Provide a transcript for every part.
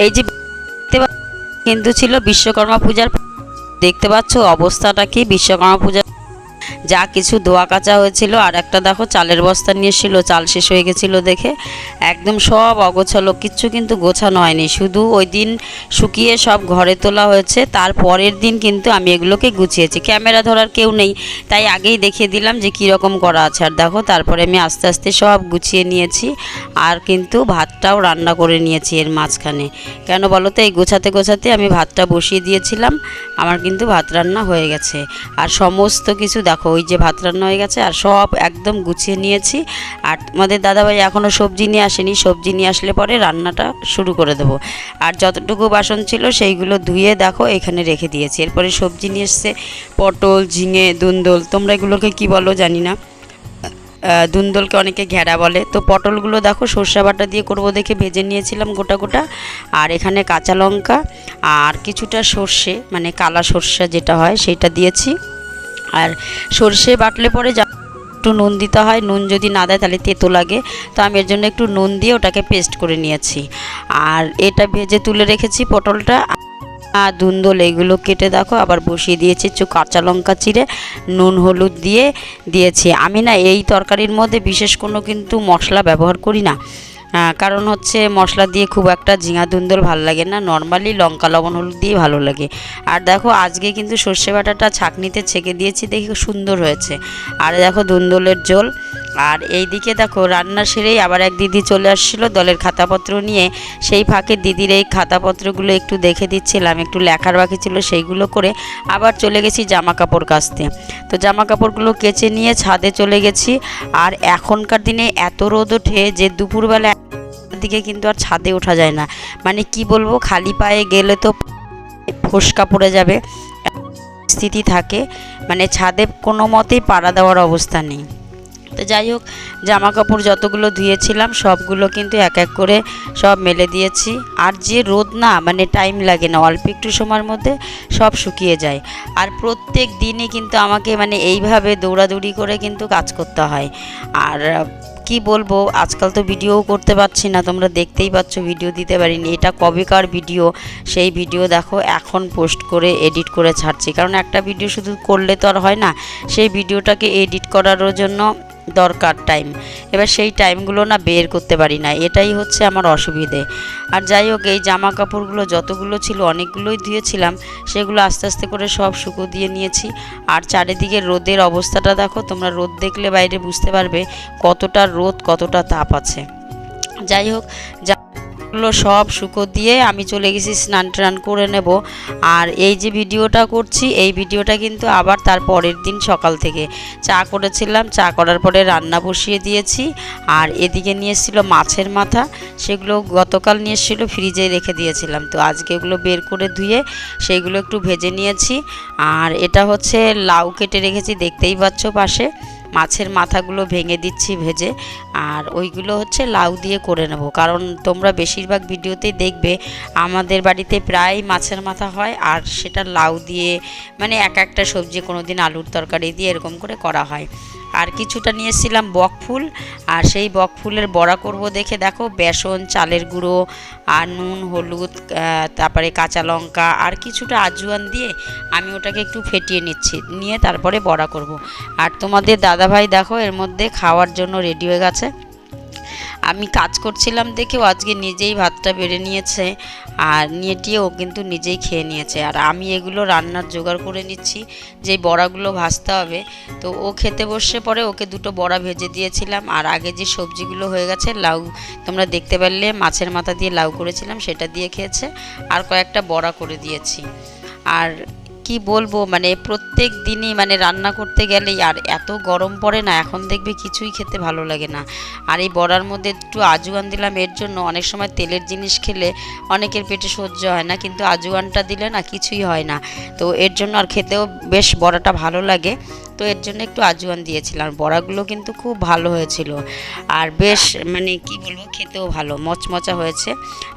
এই যে কিন্তু ছিল বিশ্বকর্মা পূজার, দেখতে পাচ্ছ অবস্থাটা কি বিশ্বকর্মা পূজার, যা কিছু ধোয়া কাচা হয়েছিল। আর একটা দেখো চালের বস্তা নিয়ে এসেছিল, চাল শেষ হয়ে গেছিলো দেখে একদম সব অগোছালো, কিচ্ছু কিন্তু গোছানো হয়নি, শুধু ওই দিন শুকিয়ে সব ঘরে তোলা হয়েছে। তার পরের দিন কিন্তু আমি এগুলোকে গুছিয়েছি, ক্যামেরা ধরার কেউ নেই তাই আগেই দেখিয়ে দিলাম যে কীরকম করা আছে। আর দেখো তারপরে আমি আস্তে আস্তে সব গুছিয়ে নিয়েছি, আর কিন্তু ভাতটাও রান্না করে নিয়েছি এর মাঝখানে। কেন বলো তো, এই গোছাতে গোছাতে আমি ভাতটা বসিয়ে দিয়েছিলাম, আমার কিন্তু ভাত রান্না হয়ে গেছে। আর সমস্ত কিছু দেখো, ওই যে ভাত রান্না হয়ে গেছে আর সব একদম গুছিয়ে নিয়েছি। আর তোমাদের দাদাভাই এখনও সবজি নিয়ে আসেনি, সবজি নিয়ে আসলে পরে রান্নাটা শুরু করে দেবো। আর যতটুকু বাসন ছিল সেইগুলো ধুয়ে দেখো এখানে রেখে দিয়েছি। এরপরে সবজি নিয়ে এসছে পটল, ঝিঙে, দুন্দল, তোমরা এগুলোকে কি বলো জানি না, দুন্দলকে অনেকে ঘেরা বলে। তো পটলগুলো দেখো সর্ষে বাটা দিয়ে করবো দেখে ভেজে নিয়েছিলাম গোটা গোটা। আর এখানে কাঁচা লঙ্কা আর কিছুটা সর্ষে, মানে কালা সর্ষে যেটা হয় সেটা দিয়েছি। আর সর্ষে বাটলে পরে একটু নুন দিতে হয়, নুন যদি না দেয় তাহলে তেতো লাগে, তো আমি এর জন্য একটু নুন দিয়ে ওটাকে পেস্ট করে নিয়েছি। আর এটা ভেজে তুলে রেখেছি পটলটা, দুন্দল এগুলো কেটে দেখো আবার বসিয়ে দিয়েছি, একটু কাঁচা লঙ্কা চিড়ে নুন হলুদ দিয়ে দিয়েছি। আমি না এই তরকারির মধ্যে বিশেষ কোনো কিন্তু মশলা ব্যবহার করি না, কারণ হচ্ছে মশলা দিয়ে খুব একটা ঝিঙা দুন্দল ভালো লাগে না, নর্মালি লঙ্কা লবণ হলুদ দিয়ে ভালো লাগে। আর দেখো আজকে কিন্তু সর্ষে বাটাটা ছাঁকনিতে ছেঁকে দিয়েছি, দেখি সুন্দর হয়েছে। আর দেখো দুন্দলের ঝোল। আর এই দিকে দেখো রান্না সেরেই আবার এক দিদি চলে আসছিলো দলের খাতাপত্র নিয়ে, সেই ফাঁকে দিদির এই খাতাপত্রগুলো একটু দেখে দিচ্ছিলাম, একটু লেখার বাকি ছিল সেইগুলো করে আবার চলে গেছি জামা কাপড় কাচতে। তো জামা কাপড়গুলো কেচে নিয়ে ছাদে চলে গেছি। আর এখনকার দিনে এত রোদ ওঠে যে দুপুরবেলা দিকে কিন্তু আর ছাদে ওঠা যায় না, মানে কি বলবো, খালি পায়ে গেলে তো ফোসকা পড়ে যাবে স্থিতি থাকে, মানে ছাদে কোনো মতেই পাড়া দেওয়ার অবস্থা নেই। তো যাই হোক, জামা কাপড় যতগুলো ধুয়েছিলাম সবগুলো কিন্তু এক এক করে সব মেলে দিয়েছি। আর যে রোদ না, মানে টাইম লাগে না, অল্প একটু সময়ের মধ্যে সব শুকিয়ে যায়। আর প্রত্যেক দিনই কিন্তু আমাকে মানে এইভাবে দৌড়াদৌড়ি করে কিন্তু কাজ করতে হয়। আর কি বলবো, আজকাল তো ভিডিওও করতে পারছি না, তোমরা দেখতেই পাচ্ছ ভিডিও দিতে পারিনি। এটা কবেকার ভিডিও, সেই ভিডিও দেখো এখন পোস্ট করে এডিট করে ছাড়ছি, কারণ একটা ভিডিও শুধু করলে তো আর হয় না, সেই ভিডিওটাকে এডিট করারও জন্য দরকার টাইম। এবার সেই টাইমগুলো না বের করতে পারি না, এটাই হচ্ছে আমার অসুবিধে। আর যাই হোক, এই জামা কাপড়গুলো যতগুলো ছিল অনেকগুলোই ধুয়েছিলাম, সেগুলো আস্তে আস্তে করে সব শুকো দিয়ে নিয়েছি। আর চারিদিকে রোদের অবস্থাটা দেখো, তোমরা রোদ দেখলে বাইরে বুঝতে পারবে কতটা রোদ, কতটা তাপ আছে। যাই হোক, গুলো সব শুকো দিয়ে আমি চলে গেছি স্নান টান করে নেব। আর এই যে ভিডিওটা করছি, এই ভিডিওটা কিন্তু আবার তার পরের দিন সকাল থেকে চা করেছিলাম, চা করার পরে রান্না বসিয়ে দিয়েছি। আর এদিকে নিয়ে এসেছিলো মাছের মাথা, সেগুলো গতকাল নিয়ে এসেছিলো, ফ্রিজে রেখে দিয়েছিলাম, তো আজকে এগুলো বের করে ধুয়ে সেইগুলো একটু ভেজে নিয়েছি। আর এটা হচ্ছে লাউ কেটে রেখেছি, দেখতেই পাচ্ছ পাশে, মাছের মাথাগুলো ভেঙে দিচ্ছি ভেজে। আর ওইগুলো হচ্ছে লাউ দিয়ে করে নেব, কারণ তোমরা বেশিরভাগ ভিডিওতেই দেখবে আমাদের বাড়িতে প্রায় মাছের মাথা হয়, আর সেটা লাউ দিয়ে, মানে এক একটা সবজি, কোনো দিন আলুর তরকারি দিয়ে এরকম করে করা হয়। আর কিছুটা নিয়ে এসেছিলাম বকফুল, আর সেই বকফুলের বড়া করব দেখে দেখো বেসন, চালের গুঁড়ো আর নুন হলুদ, তারপরে কাঁচা লঙ্কা আর কিছুটা আজওয়ান দিয়ে আমি ওটাকে একটু ফেটিয়ে নিচ্ছি, নিয়ে তারপরে বড়া করব। আর তোমাদের দাদাভাই দেখো এর মধ্যে খাওয়ার জন্য রেডি হয়ে গেছে। আমি কাজ করছিলাম দেখেও আজকে নিজেই ভাতটা বেড়ে নিয়েছে, আর নিয়ে ও কিন্তু নিজেই খেয়ে নিয়েছে। আর আমি এগুলো রান্নার জোগাড় করে নিচ্ছি, যে বড়াগুলো ভাজতে হবে। তো ও খেতে বসে পরে ওকে দুটো বড়া ভেজে দিয়েছিলাম। আর আগে যে সবজিগুলো হয়ে গেছে, লাউ তোমরা দেখতে পারলে মাছের মাথা দিয়ে লাউ করেছিলাম, সেটা দিয়ে খেয়েছে। আর কয়েকটা বড়া করে দিয়েছি। আর কি বলবো, মানে প্রত্যেক দিনই মানে রান্না করতে গেলেই আর এত গরম পড়ে না, এখন দেখবে কিছুই খেতে ভালো লাগে না। আর এই বড়ার মধ্যে একটু আজওয়ান দিলাম এর জন্য, অনেক সময় তেলের জিনিস খেলে অনেকের পেটে সহ্য হয় না, কিন্তু আজওয়ানটা দিলে না কিছুই হয় না, তো এর জন্য আর খেতেও বেশ বড়াটা ভালো লাগে। তো এর জন্য একটু আজওয়ান দিয়েছিলাম। বড়াগুলো কিন্তু খুব ভালো হয়েছিল, আর বেশ মানে কি বলবো, খেতেও ভালো মচমচা হয়েছে।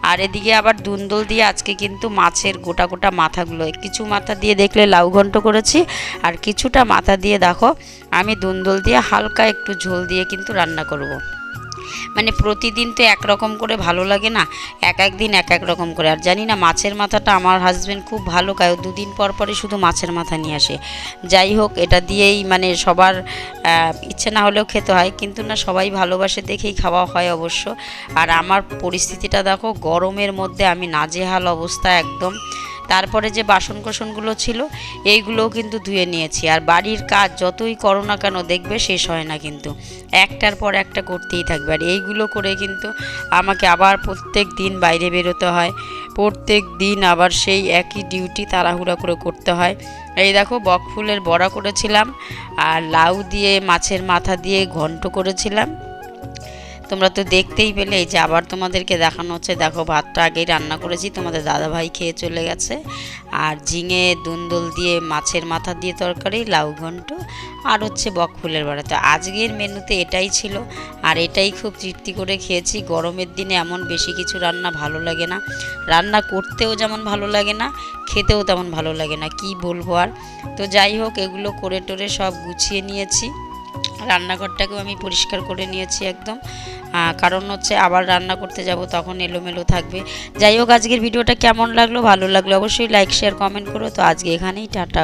আর এদিকে আবার দুন্দল দিয়ে আজকে কিন্তু মাছের গোটা গোটা মাথাগুলো, কিছু মাথা দিয়ে দেখলে লাউ ঘন্ট করেছি, আর কিছুটা মাথা দিয়ে দেখো আমি দুন্দল দিয়ে হালকা একটু ঝোল দিয়ে কিন্তু রান্না করব। মানে প্রতিদিন তো একরকম করে ভালো লাগে না, এক এক দিন এক এক রকম করে। আর জানি না মাছের মাথাটা আমার হাজব্যান্ড খুব ভালো খায়, 2 দিন পর পরই শুধু মাছের মাথা নিয়ে আসে। যাই হোক, এটা দিয়েই মানে সবার ইচ্ছে না হলেও খেতে হয়, কিন্তু না সবাই ভালোবাসে দেখেই খাওয়া হয় অবশ্য। আর আমার পরিস্থিতিটা দেখো, গরমের মধ্যে আমি নাজেহাল অবস্থা একদম। তারপরে যে বাসন কোসনগুলো ছিল এইগুলোও কিন্তু ধুয়ে নিয়েছি। আর বাড়ির কাজ যতই করো না কেন দেখবে শেষ হয় না, কিন্তু একটার পর একটা করতেই থাকবে। আর এইগুলো করে কিন্তু আমাকে আবার প্রত্যেক দিন বাইরে বেরোতে হয়, প্রত্যেক দিন আবার সেই একই ডিউটি তাড়াহুড়া করে করতে হয়। এই দেখো, বকফুলের বড়া করেছিলাম আর লাউ দিয়ে মাছের মাথা দিয়ে ঘন্ট করেছিলাম। তোমরা তো দেখতেই পেলে, এই যে আবার তোমাদেরকে দেখানো হচ্ছে। দেখো, ভাতটা আগেই রান্না করেছি, তোমাদের দাদাভাই খেয়ে চলে গেছে। আর ঝিঙে দুন্দল দিয়ে মাছের মাথা দিয়ে তরকারি, লাউ ঘন্ট, আর হচ্ছে বকফুলের বড়া। তো আজকের মেনুতে এটাই ছিল, আর এটাই খুব তৃপ্তি করে খেয়েছি। গরমের দিনে এমন বেশি কিছু রান্না ভালো লাগে না, রান্না করতেও যেমন ভালো লাগে না, খেতেও তেমন ভালো লাগে না, কি বলবো আর। তো যাই হোক, এগুলো করে টোরে সব গুছিয়ে নিয়েছি। রান্নাঘরটাকেও আমি পরিষ্কার করে নিয়েছি একদম, কারণ হচ্ছে আবার রান্না করতে যাব তখন এলোমেলো থাকবে। যাই হোক, আজকের ভিডিওটা কেমন লাগলো, ভালো লাগলো অবশ্যই লাইক শেয়ার কমেন্ট করো। তো আজকে এখানেই টাটা।